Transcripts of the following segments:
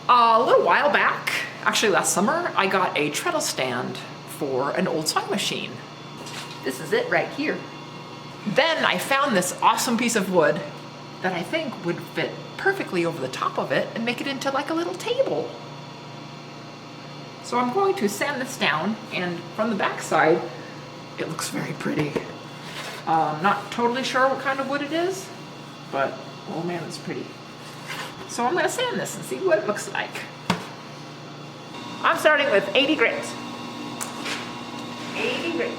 A little while back, actually last summer, I got a treadle stand for an old sewing machine. This is it right here. Then I found this awesome piece of wood that I think would fit perfectly over the top of it and make it into like a little table. So I'm going to sand this down, and from the back side, it looks very pretty. Not totally sure what kind of wood it is, but oh man, it's pretty. So I'm gonna sand this and see what it looks like. I'm starting with 80 grit. 80 grit.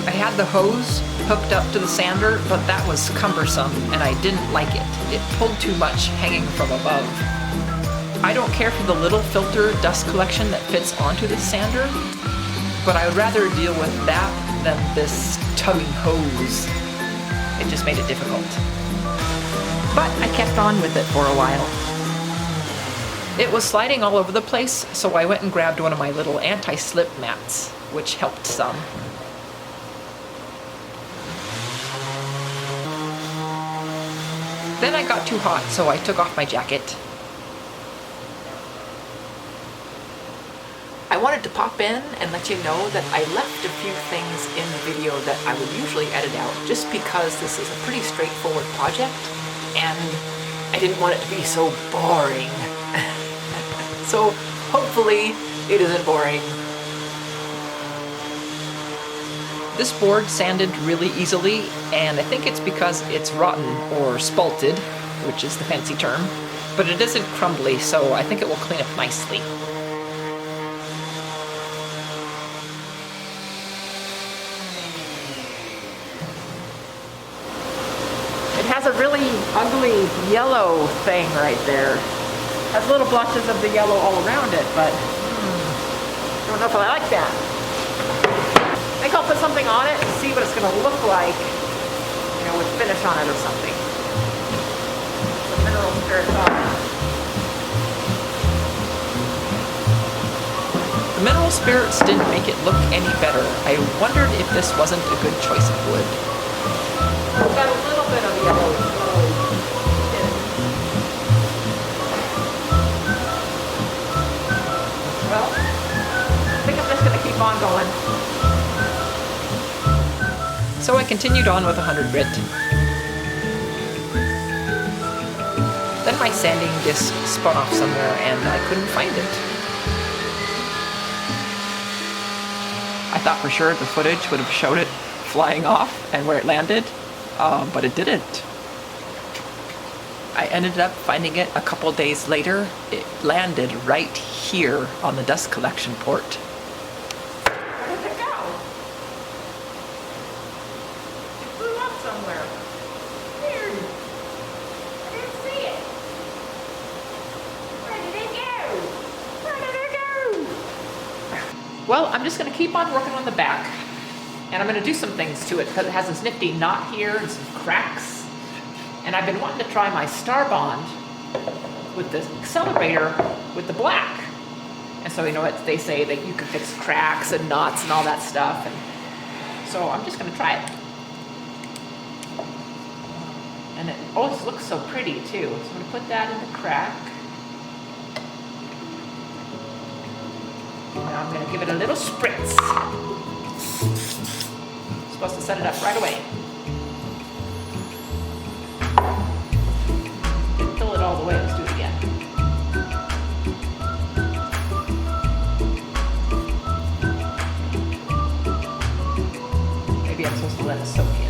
I had the hose hooked up to the sander, but that was cumbersome and I didn't like it. It pulled too much hanging from above. I don't care for the little filter dust collection that fits onto the sander, but I would rather deal with that than this tugging hose. It just made it difficult. But I kept on with it for a while. It was sliding all over the place, so I went and grabbed one of my little anti-slip mats, which helped some. Then I got too hot, so I took off my jacket. I wanted to pop in and let you know that I left a few things in the video that I would usually edit out, just because this is a pretty straightforward project, and I didn't want it to be so boring. So hopefully it isn't boring. This board sanded really easily, and I think it's because it's rotten or spalted, which is the fancy term, but it isn't crumbly, so I think it will clean up nicely. It has a really ugly yellow thing right there. It has little blotches of the yellow all around it, but I don't know if I like that. I think I'll put something on it and see what it's going to look like, you know, with finish on it or something. The mineral spirits on it. The mineral spirits didn't make it look any better. I wondered if this wasn't a good choice of wood. It's got a little bit of yellow in it. Well, I think I'm just going to keep on going. So I continued on with 100 grit. Then my sanding disc spun off somewhere and I couldn't find it. I thought for sure the footage would have showed it flying off and where it landed, but it didn't. I ended up finding it a couple days later. It landed right here on the dust collection port. Somewhere. Weird. I didn't see it. Where did it go? Where did it go? Well, I'm just going to keep on working on the back, and I'm going to do some things to it because it has this nifty knot here and some cracks. And I've been wanting to try my Star Bond with the accelerator with the black. And so, you know what they say, that you can fix cracks and knots and all that stuff. And so I'm just going to try it. And it always looks so pretty too. So I'm going to put that in the crack. Now I'm going to give it a little spritz. Supposed to set it up right away. Didn't fill it all the way. Let's do it again. Maybe I'm supposed to let it soak in.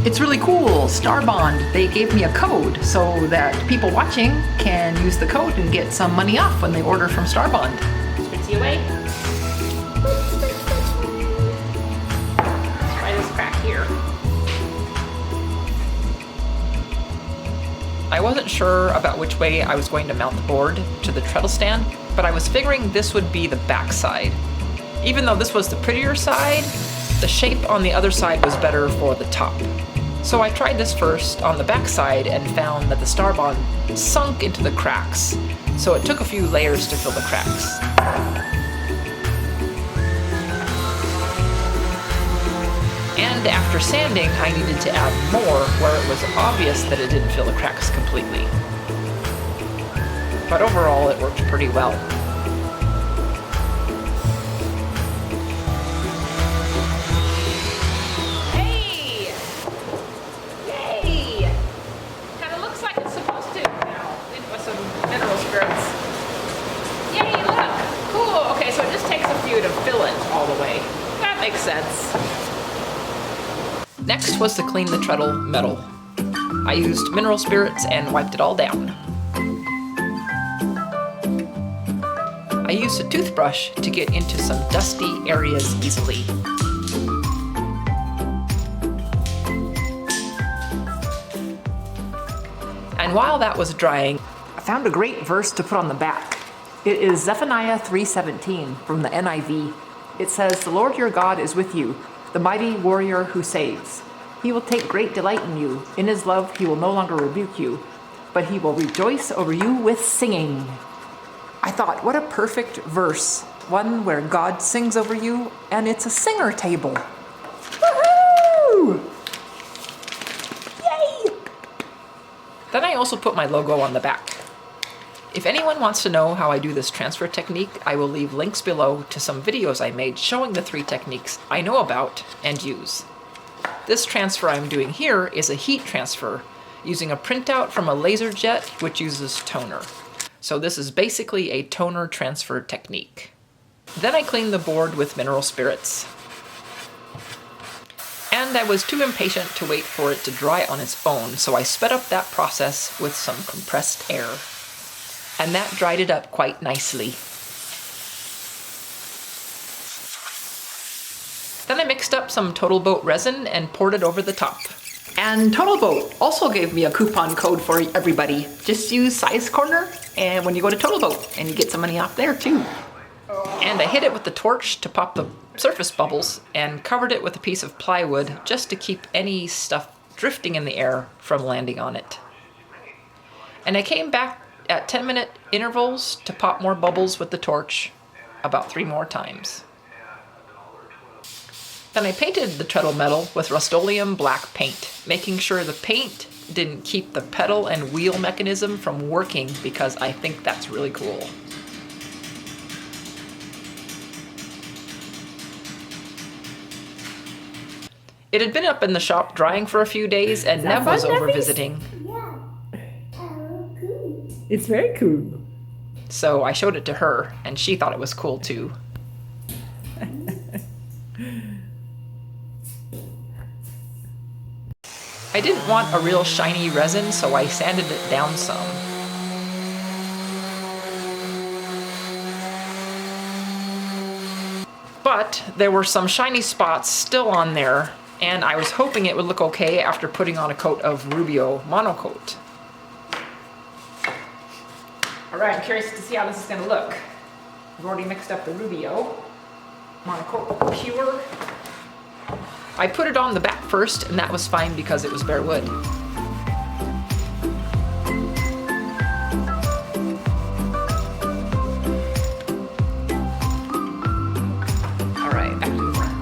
It's really cool. Star Bond, they gave me a code so that people watching can use the code and get some money off when they order from Star Bond. Spritzy away. Let's try this crack here. I I wasn't sure about which way I was going to mount the board to the treadle stand, but I was figuring this would be the back side. Even though this was the prettier side, the shape on the other side was better for the top. So I tried this first on the back side and found that the star bond sunk into the cracks, so it took a few layers to fill the cracks. And after sanding, I needed to add more where it was obvious that it didn't fill the cracks completely. But overall, it worked pretty well. Hey! Yay! Kind of looks like it's supposed to now, with some mineral spirits. Yay, look! Cool! Okay, so it just takes a few to fill it all the way. That makes sense. Next was to clean the treadle metal. I used mineral spirits and wiped it all down. I used a toothbrush to get into some dusty areas easily. And while that was drying, I found a great verse to put on the back. It is Zephaniah 3:17 from the NIV. It says, "The Lord your God is with you, the mighty warrior who saves. He will take great delight in you. In his love, he will no longer rebuke you, but he will rejoice over you with singing." I thought, what a perfect verse. One where God sings over you, and it's a singer table. Woohoo! Yay! Then I also put my logo on the back. If anyone wants to know how I do this transfer technique, I will leave links below to some videos I made showing the 3 techniques I know about and use. This transfer I'm doing here is a heat transfer using a printout from a laser jet which uses toner. So this is basically a toner transfer technique. Then I cleaned the board with mineral spirits. And I was too impatient to wait for it to dry on its own, so I sped up that process with some compressed air. And that dried it up quite nicely. Then I mixed up some Total Boat resin and poured it over the top. And Total Boat also gave me a coupon code for everybody. Just use size corner and when you go to Total Boat, and you get some money off there too. And I hit it with the torch to pop the surface bubbles and covered it with a piece of plywood just to keep any stuff drifting in the air from landing on it. And I came back at 10-minute intervals to pop more bubbles with the torch, about 3 more times. Then I painted the treadle metal with Rust-Oleum black paint, making sure the paint didn't keep the pedal and wheel mechanism from working because I think that's really cool. It had been up in the shop drying for a few days and Neb was over visiting. It's very cool. So I showed it to her and she thought it was cool too. I didn't want a real shiny resin, so I sanded it down some. But there were some shiny spots still on there, and I was hoping it would look okay after putting on a coat of Rubio monocoat. Alright, I'm curious to see how this is going to look. I've already mixed up the Rubio monocoat pure. I put it on the back first, and that was fine because it was bare wood. Alright, back to the front.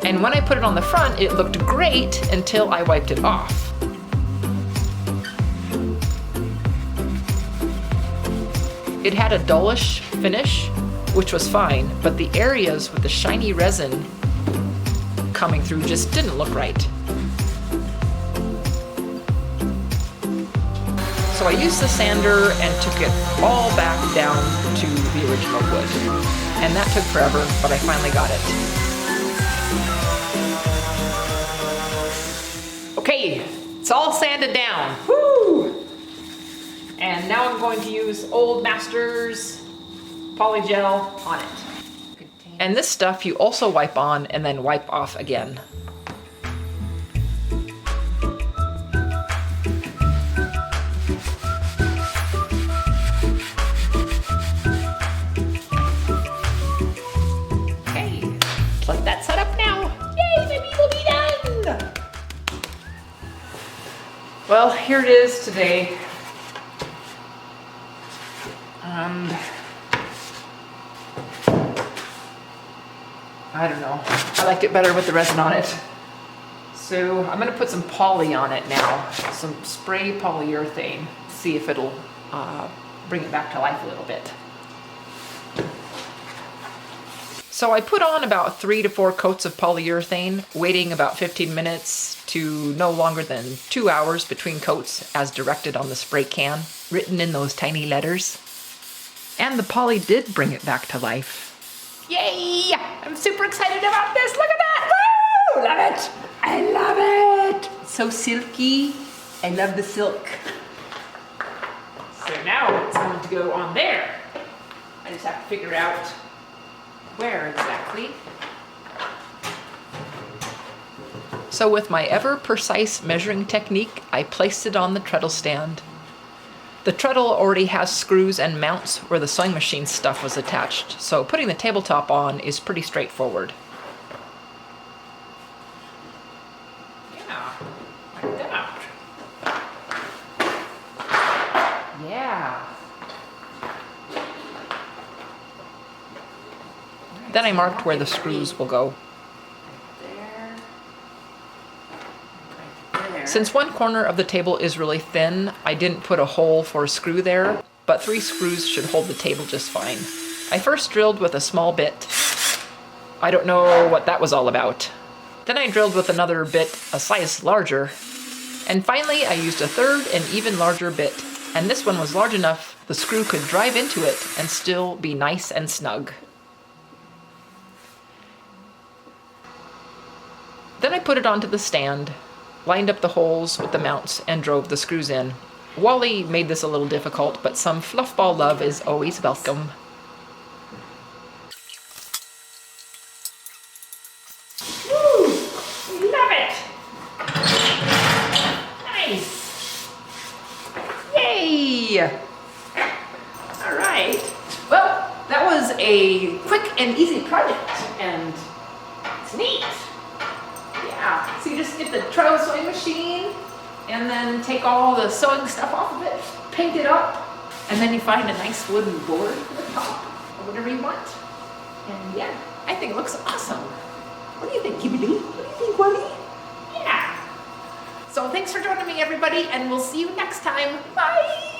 And when I put it on the front, it looked great until I wiped it off. It had a dullish finish, which was fine, but the areas with the shiny resin coming through just didn't look right. So I used the sander and took it all back down to the original wood. And that took forever, but I finally got it. Okay, it's all sanded down. Woo! And now I'm going to use Old Masters Polygel on it. And this stuff you also wipe on and then wipe off again. Well, here it is today. And I don't know. I liked it better with the resin on it. So I'm going to put some poly on it now. Some spray polyurethane. See if it'll bring it back to life a little bit. So I put on about 3 to 4 coats of polyurethane, waiting about 15 minutes to no longer than 2 hours between coats as directed on the spray can, written in those tiny letters. And the poly did bring it back to life. Yay! I'm super excited about this. Look at that! Woo! Love it! I love it! It's so silky. I love the silk. So now it's going to go on there. I just have to figure out where exactly. So with my ever precise measuring technique, I placed it on the treadle stand. The treadle already has screws and mounts where the sewing machine stuff was attached, so putting the tabletop on is pretty straightforward. Yeah, like that. Yeah. Then I marked where the screws will go. Since one corner of the table is really thin, I didn't put a hole for a screw there, but 3 screws should hold the table just fine. I first drilled with a small bit. I don't know what that was all about. Then I drilled with another bit a size larger. And finally I used a third and even larger bit, and this one was large enough the screw could drive into it and still be nice and snug. Then I put it onto the stand, lined up the holes with the mounts, and drove the screws in. Wally made this a little difficult, but some fluffball love is always welcome. Woo! Love it! Nice! Yay! All right. Well, that was a quick and easy project, and it's neat. Yeah, so you just get the treadle sewing machine and then take all the sewing stuff off of it, paint it up, and then you find a nice wooden board for the top or whatever you want. And yeah, I think it looks awesome. What do you think, Kibidoo? What do you think, Wally? Yeah. So thanks for joining me, everybody, and we'll see you next time. Bye!